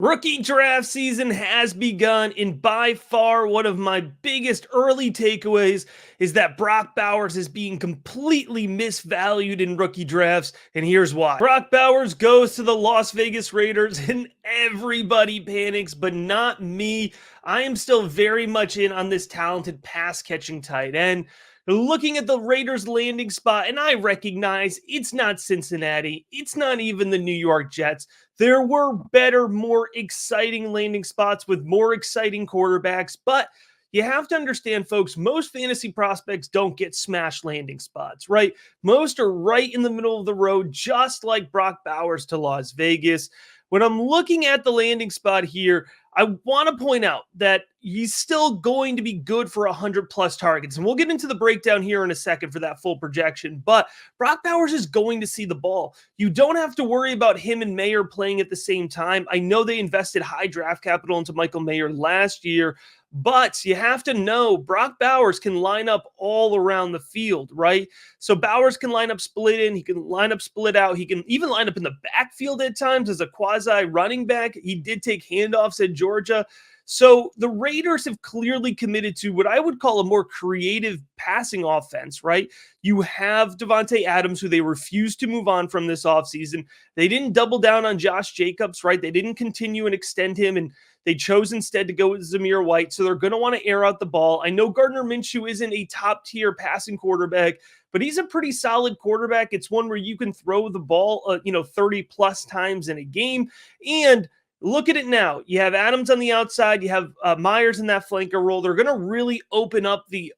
Rookie draft season has begun, and by far one of my biggest early takeaways is that Brock Bowers is being completely misvalued in rookie drafts, and here's why. Brock Bowers goes to the Las Vegas Raiders, and everybody panics, but not me. I am still very much in on this talented pass-catching tight end. Looking at the Raiders' landing spot, and I recognize it's not Cincinnati, it's not even the New York Jets. There were better, more exciting landing spots with more exciting quarterbacks, but you have to understand, folks, most fantasy prospects don't get smash landing spots, right? Most are right in the middle of the road, just like Brock Bowers to Las Vegas. When I'm looking at the landing spot here, I want to point out that he's still going to be good for 100 plus targets. And we'll get into the breakdown here in a second for that full projection. But Brock Bowers is going to see the ball. You don't have to worry about him and Mayer playing at the same time. I know they invested high draft capital into Michael Mayer last year, but you have to know Brock Bowers can line up all around the field, right? So Bowers can line up split in, he can line up split out, he can even line up in the backfield at times as a quasi running back. He did take handoffs at Georgia. So the Raiders have clearly committed to what I would call a more creative passing offense, right? You have Devontae Adams, who they refused to move on from this offseason. They didn't double down on Josh Jacobs, right? They didn't continue and extend him, and they chose instead to go with Zamir White. So they're going to want to air out the ball. I know Gardner Minshew isn't a top tier passing quarterback, but he's a pretty solid quarterback. It's one where you can throw the ball, 30 plus times in a game. And look at it now. You have Adams on the outside. You have Myers in that flanker role. They're going to really open up the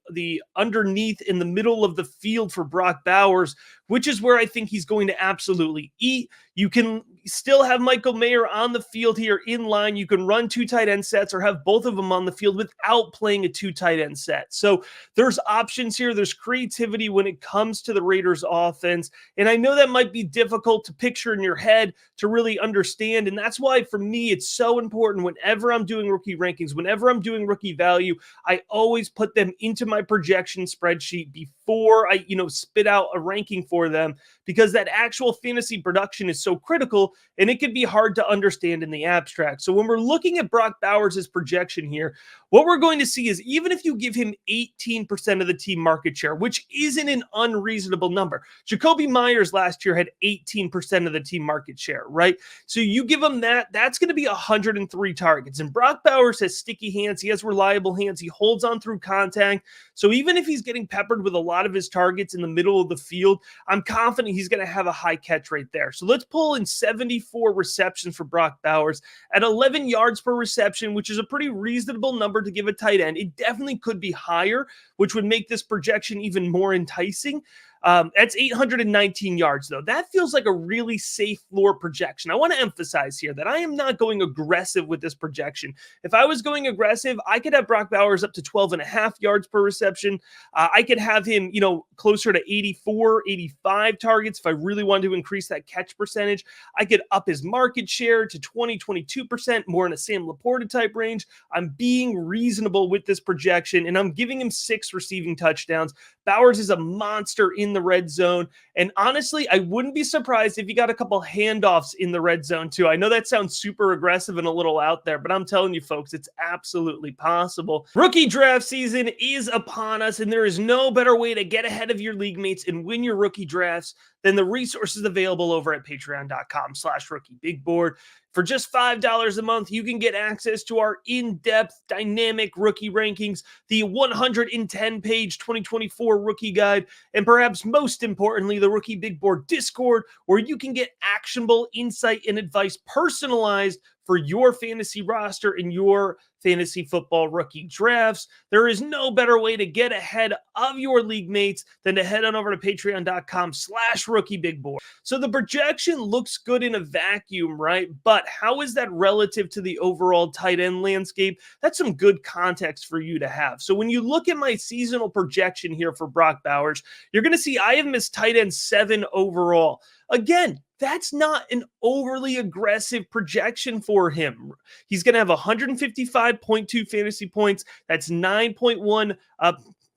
underneath in the middle of the field for Brock Bowers, which is where I think he's going to absolutely eat. You can still have Michael Mayer on the field here in line. You can run two tight end sets or have both of them on the field without playing a two tight end set. So there's options here. There's creativity when it comes to the Raiders offense. And I know that might be difficult to picture in your head to really understand. And that's why for me, it's so important whenever I'm doing rookie rankings, whenever I'm doing rookie value, I always put them into my projection spreadsheet before I, spit out a ranking for them, because that actual fantasy production is so critical and it can be hard to understand in the abstract. So when we're looking at Brock Bowers' projection here, what we're going to see is even if you give him 18% of the team market share, which isn't an unreasonable number. Jacoby Myers last year had 18% of the team market share, right? So you give him that's going to be 103 targets. And Brock Bowers has sticky hands. He has reliable hands. He holds on through contact. So even if he's getting peppered with a lot of his targets in the middle of the field, I'm confident he's going to have a high catch rate there. So let's pull in 74 receptions for Brock Bowers at 11 yards per reception, which is a pretty reasonable number to give a tight end. It definitely could be higher, which would make this projection even more enticing. That's 819 yards, though. That feels like a really safe floor projection. I want to emphasize here that I am not going aggressive with this projection. If I was going aggressive, I could have Brock Bowers up to 12 and a half yards per reception. I could have him, closer to 84, 85 targets if I really wanted to increase that catch percentage. I could up his market share to 20, 22%, more in a Sam Laporta type range. I'm being reasonable with this projection, and I'm giving him 6 receiving touchdowns. Bowers is a monster in the red zone. And honestly, I wouldn't be surprised if he got a couple handoffs in the red zone too. I know that sounds super aggressive and a little out there, but I'm telling you folks, it's absolutely possible. Rookie draft season is upon us, and there is no better way to get ahead of your league mates and win your rookie drafts than the resources available over at patreon.com/rookiebigboard. For just $5 a month, you can get access to our in-depth dynamic rookie rankings, the 110-page 2024 rookie guide, and perhaps most importantly, the Rookie Big Board Discord, where you can get actionable insight and advice personalized for your fantasy roster and your fantasy football rookie drafts. There is no better way to get ahead of your league mates than to head on over to patreon.com/rookiebigboard. So the projection looks good in a vacuum, right? But how is that relative to the overall tight end landscape? That's some good context for you to have. So when you look at my seasonal projection here for Brock Bowers, you're going to see I have him as tight end 7 overall. Again, that's not an overly aggressive projection for him. He's going to have 155.2 fantasy points. That's 9.1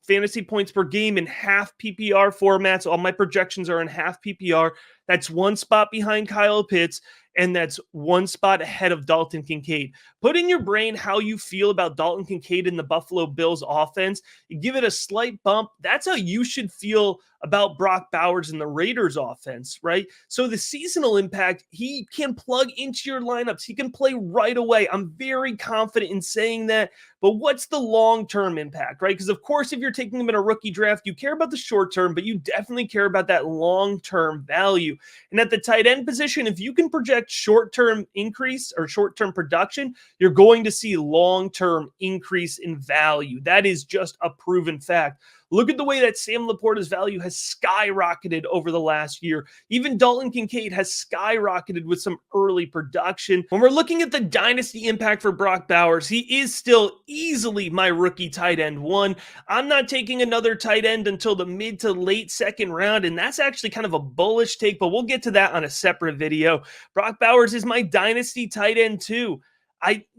fantasy points per game in half PPR formats. All my projections are in half PPR. That's one spot behind Kyle Pitts. and that's one spot ahead of Dalton Kincaid. Put in your brain how you feel about Dalton Kincaid in the Buffalo Bills offense. You give it a slight bump. That's how you should feel about Brock Bowers in the Raiders offense, right? So the seasonal impact, he can plug into your lineups. He can play right away. I'm very confident in saying that. But what's the long-term impact, right? Because of course, if you're taking him in a rookie draft, you care about the short term, but you definitely care about that long-term value. And at the tight end position, if you can project short-term increase or short-term production, you're going to see long-term increase in value. That is just a proven fact. Look at the way that Sam Laporta's value has skyrocketed over the last year. Even Dalton Kincaid has skyrocketed with some early production. When we're looking at the dynasty impact for Brock Bowers, he is still easily my rookie tight end one. I'm not taking another tight end until the mid to late second round, and that's actually kind of a bullish take, but we'll get to that on a separate video. Brock Bowers is my dynasty tight end too.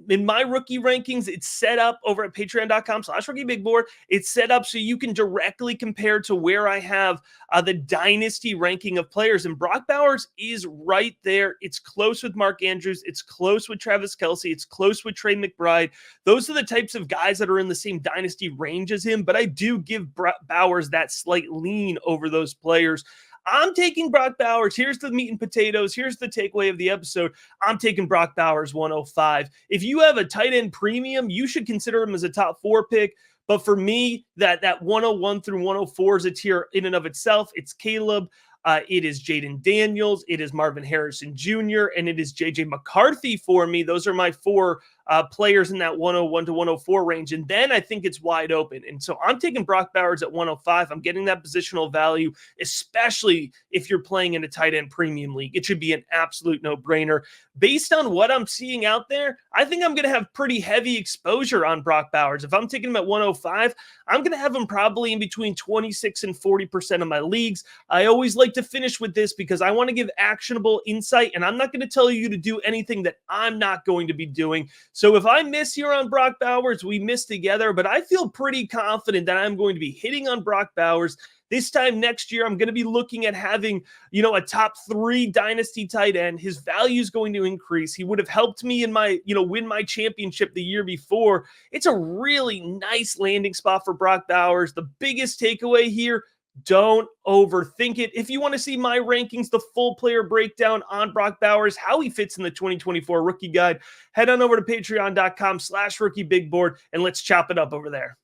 In my rookie rankings, it's set up over at patreon.com/rookiebigboard. It's set up so you can directly compare to where I have the dynasty ranking of players. And Brock Bowers is right there. It's close with Mark Andrews. It's close with Travis Kelce. It's close with Trey McBride. Those are the types of guys that are in the same dynasty range as him. But I do give Bowers that slight lean over those players. I'm taking Brock Bowers. Here's the meat and potatoes. Here's the takeaway of the episode. I'm taking Brock Bowers 105. If you have a tight end premium, you should consider him as a top 4 pick. But for me, that 101 through 104 is a tier in and of itself. It's Caleb. It is Jaden Daniels. It is Marvin Harrison Jr. And it is J.J. McCarthy for me. Those are my 4 players in that 101 to 104 range. And then I think it's wide open. And so I'm taking Brock Bowers at 105. I'm getting that positional value, especially if you're playing in a tight end premium league. It should be an absolute no-brainer. Based on what I'm seeing out there, I think I'm going to have pretty heavy exposure on Brock Bowers. If I'm taking him at 105, I'm going to have him probably in between 26 and 40% of my leagues. I always like to finish with this because I want to give actionable insight, and I'm not going to tell you to do anything that I'm not going to be doing. So if I miss here on Brock Bowers, we miss together, but I feel pretty confident that I'm going to be hitting on Brock Bowers. This time next year, I'm going to be looking at having, a top 3 dynasty tight end. His value is going to increase. He would have helped me in my, win my championship the year before. It's a really nice landing spot for Brock Bowers. The biggest takeaway here, don't overthink it. If you want to see my rankings, the full player breakdown on Brock Bowers, how he fits in the 2024 rookie guide, head on over to patreon.com/rookiebigboard and let's chop it up over there.